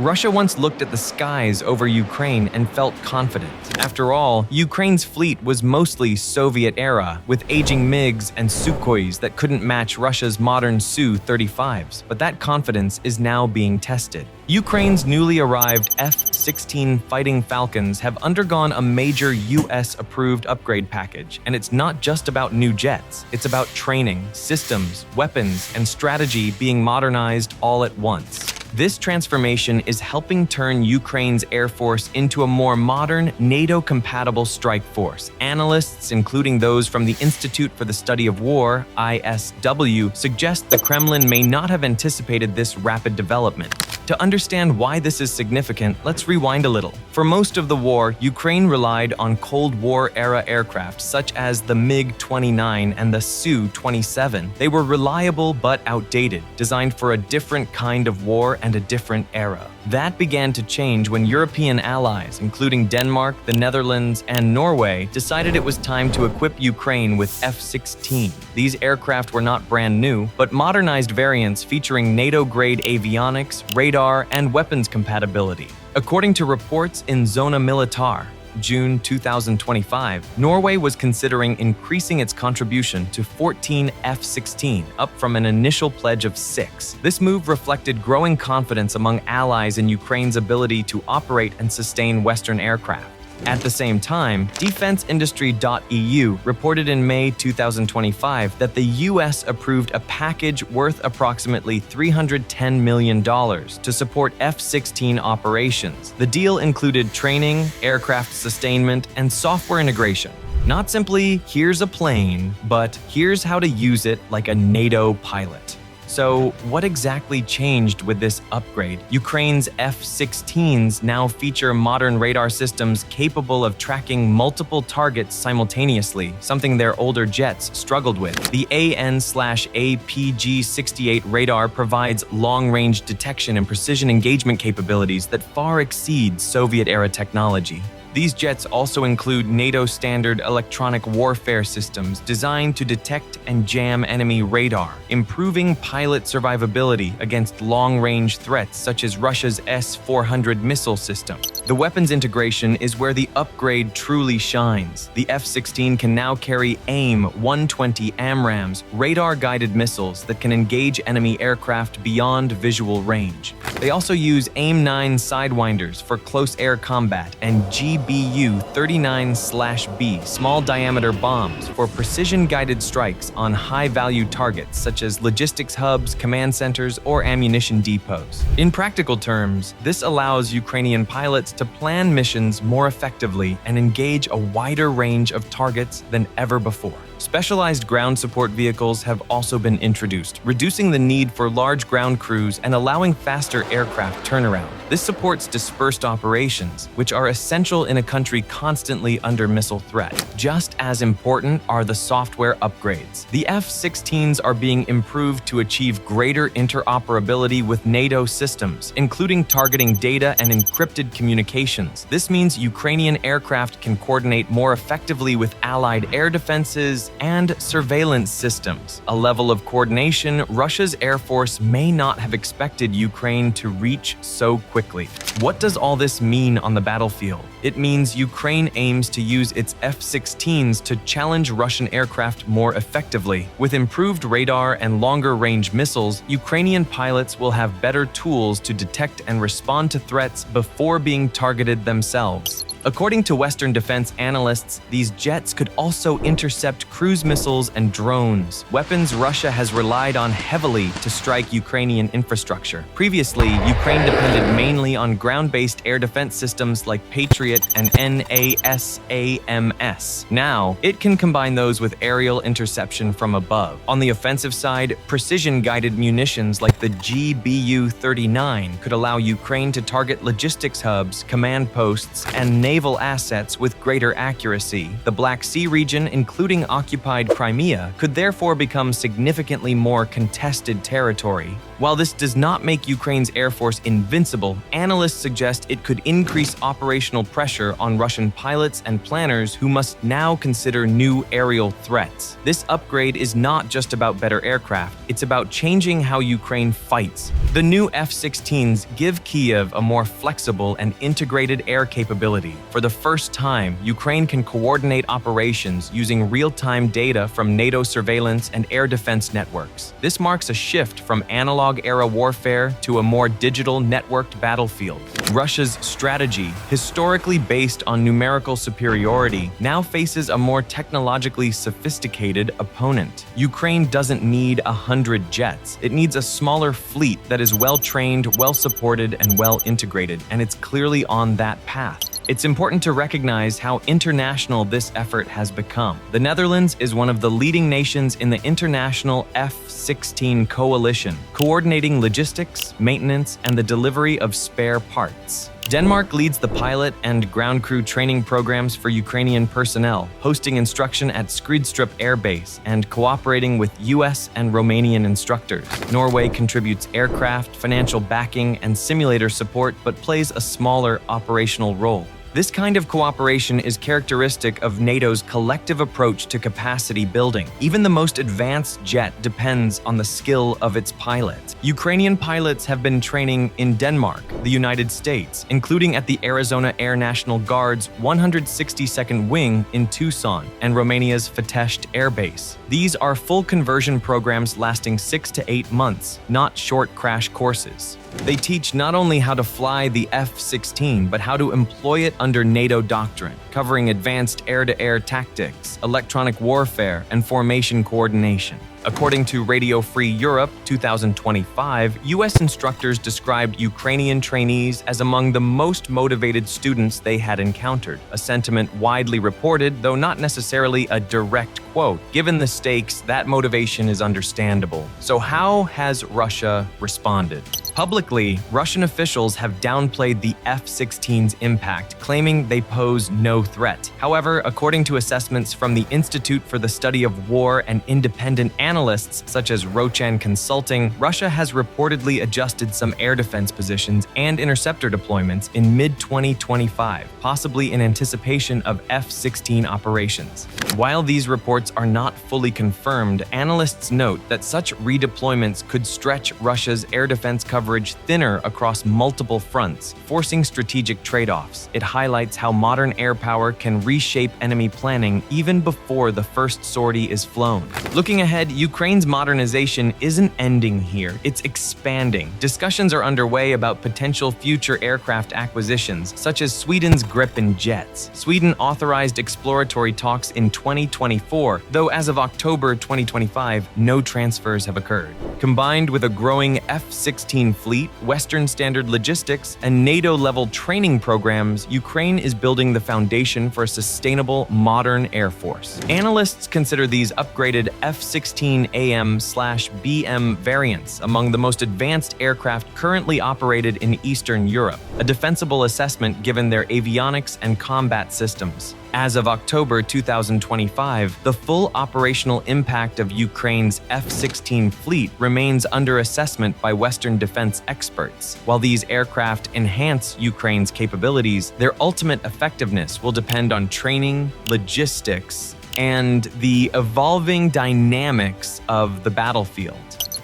Russia once looked at the skies over Ukraine and felt confident. After all, Ukraine's fleet was mostly Soviet-era, with aging MiGs and Sukhois that couldn't match Russia's modern Su-35s, but that confidence is now being tested. Ukraine's newly arrived F-16 Fighting Falcons have undergone a major US-approved upgrade package, and it's not just about new jets. It's about training, systems, weapons, and strategy being modernized all at once. This transformation is helping turn Ukraine's Air Force into a more modern, NATO-compatible strike force. Analysts, including those from the Institute for the Study of War, ISW, suggest the Kremlin may not have anticipated this rapid development. To understand why this is significant, let's rewind a little. For most of the war, Ukraine relied on Cold War-era aircraft such as the MiG-29 and the Su-27. They were reliable but outdated, designed for a different kind of war and a different era. That began to change when European allies, including Denmark, the Netherlands, and Norway, decided it was time to equip Ukraine with F-16. These aircraft were not brand new, but modernized variants featuring NATO-grade avionics, radar, and weapons compatibility. According to reports in Zona Militar, June 2025, Norway was considering increasing its contribution to 14 F-16, up from an initial pledge of 6. This move reflected growing confidence among allies in Ukraine's ability to operate and sustain Western aircraft. At the same time, DefenseIndustry.eu reported in May 2025 that the US approved a package worth approximately $310 million to support F-16 operations. The deal included training, aircraft sustainment, and software integration. Not simply, here's a plane, but here's how to use it like a NATO pilot. So, what exactly changed with this upgrade? Ukraine's F-16s now feature modern radar systems capable of tracking multiple targets simultaneously, something their older jets struggled with. The AN/APG-68 radar provides long-range detection and precision engagement capabilities that far exceed Soviet-era technology. These jets also include NATO-standard electronic warfare systems designed to detect and jam enemy radar, improving pilot survivability against long-range threats such as Russia's S-400 missile system. The weapons integration is where the upgrade truly shines. The F-16 can now carry AIM-120 AMRAAMs, radar-guided missiles that can engage enemy aircraft beyond visual range. They also use AIM-9 sidewinders for close air combat and GBU-39/B small-diameter bombs for precision-guided strikes on high-value targets such as logistics hubs, command centers, or ammunition depots. In practical terms, this allows Ukrainian pilots to plan missions more effectively and engage a wider range of targets than ever before. Specialized ground support vehicles have also been introduced, reducing the need for large ground crews and allowing faster aircraft turnaround. This supports dispersed operations, which are essential in a country constantly under missile threat. Just as important are the software upgrades. The F-16s are being improved to achieve greater interoperability with NATO systems, including targeting data and encrypted communications. This means Ukrainian aircraft can coordinate more effectively with allied air defenses and surveillance systems, a level of coordination Russia's Air Force may not have expected Ukraine to reach so quickly. What does all this mean on the battlefield? It means Ukraine aims to use its F-16s to challenge Russian aircraft more effectively. With improved radar and longer-range missiles, Ukrainian pilots will have better tools to detect and respond to threats before being targeted themselves. According to Western defense analysts, these jets could also intercept cruise missiles and drones, weapons Russia has relied on heavily to strike Ukrainian infrastructure. Previously, Ukraine depended mainly on ground-based air defense systems like Patriot and NASAMS. Now, it can combine those with aerial interception from above. On the offensive side, precision-guided munitions like the GBU-39 could allow Ukraine to target logistics hubs, command posts, and naval assets with greater accuracy. The Black Sea region, including occupied Crimea, could therefore become significantly more contested territory. While this does not make Ukraine's Air Force invincible, analysts suggest it could increase operational pressure on Russian pilots and planners who must now consider new aerial threats. This upgrade is not just about better aircraft, it's about changing how Ukraine fights. The new F-16s give Kyiv a more flexible and integrated air capability. For the first time, Ukraine can coordinate operations using real-time data from NATO surveillance and air defense networks. This marks a shift from analog-era warfare to a more digital, networked battlefield. Russia's strategy, historically based on numerical superiority, now faces a more technologically sophisticated opponent. Ukraine doesn't need 100 jets. It needs a smaller fleet that is well-trained, well-supported, and well-integrated, and it's clearly on that path. It's important to recognize how international this effort has become. The Netherlands is one of the leading nations in the international F-16 coalition, coordinating logistics, maintenance, and the delivery of spare parts. Denmark leads the pilot and ground crew training programs for Ukrainian personnel, hosting instruction at Skridstrup Air Base and cooperating with US and Romanian instructors. Norway contributes aircraft, financial backing, and simulator support, but plays a smaller operational role. This kind of cooperation is characteristic of NATO's collective approach to capacity building. Even the most advanced jet depends on the skill of its pilot. Ukrainian pilots have been training in Denmark, the United States, including at the Arizona Air National Guard's 162nd Wing in Tucson and Romania's Fătești Air Base. These are full conversion programs lasting 6 to 8 months, not short crash courses. They teach not only how to fly the F-16, but how to employ it under NATO doctrine, covering advanced air-to-air tactics, electronic warfare, and formation coordination. According to Radio Free Europe 2025, U.S. instructors described Ukrainian trainees as among the most motivated students they had encountered, a sentiment widely reported, though not necessarily a direct quote. Given the stakes, that motivation is understandable. So how has Russia responded? Publicly, Russian officials have downplayed the F-16's impact, claiming they pose no threat. However, according to assessments from the Institute for the Study of War and independent analysts such as Rochan Consulting, Russia has reportedly adjusted some air defense positions and interceptor deployments in mid-2025, possibly in anticipation of F-16 operations. While these reports are not fully confirmed, analysts note that such redeployments could stretch Russia's air defense coverage thinner across multiple fronts, forcing strategic trade-offs. It highlights how modern air power can reshape enemy planning even before the first sortie is flown. Looking ahead, Ukraine's modernization isn't ending here, it's expanding. Discussions are underway about potential future aircraft acquisitions, such as Sweden's Gripen jets. Sweden authorized exploratory talks in 2024, though as of October 2025, no transfers have occurred. Combined with a growing F-16 fleet, Western standard logistics, and NATO-level training programs, Ukraine is building the foundation for a sustainable, modern air force. Analysts consider these upgraded F-16 AM/BM variants among the most advanced aircraft currently operated in Eastern Europe, a defensible assessment given their avionics and combat systems. As of October 2025, the full operational impact of Ukraine's F-16 fleet remains under assessment by Western defense experts. While these aircraft enhance Ukraine's capabilities, their ultimate effectiveness will depend on training, logistics, and the evolving dynamics of the battlefield.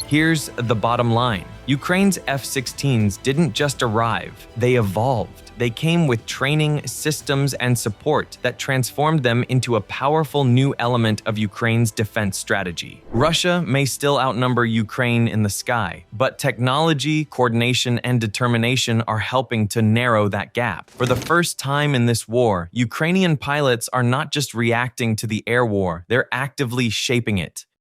Here's the bottom line. Ukraine's F-16s didn't just arrive, they evolved. They came with training, systems, and support that transformed them into a powerful new element of Ukraine's defense strategy. Russia may still outnumber Ukraine in the sky, but technology, coordination, and determination are helping to narrow that gap. For the first time in this war, Ukrainian pilots are not just reacting to the air war, they're actively shaping it.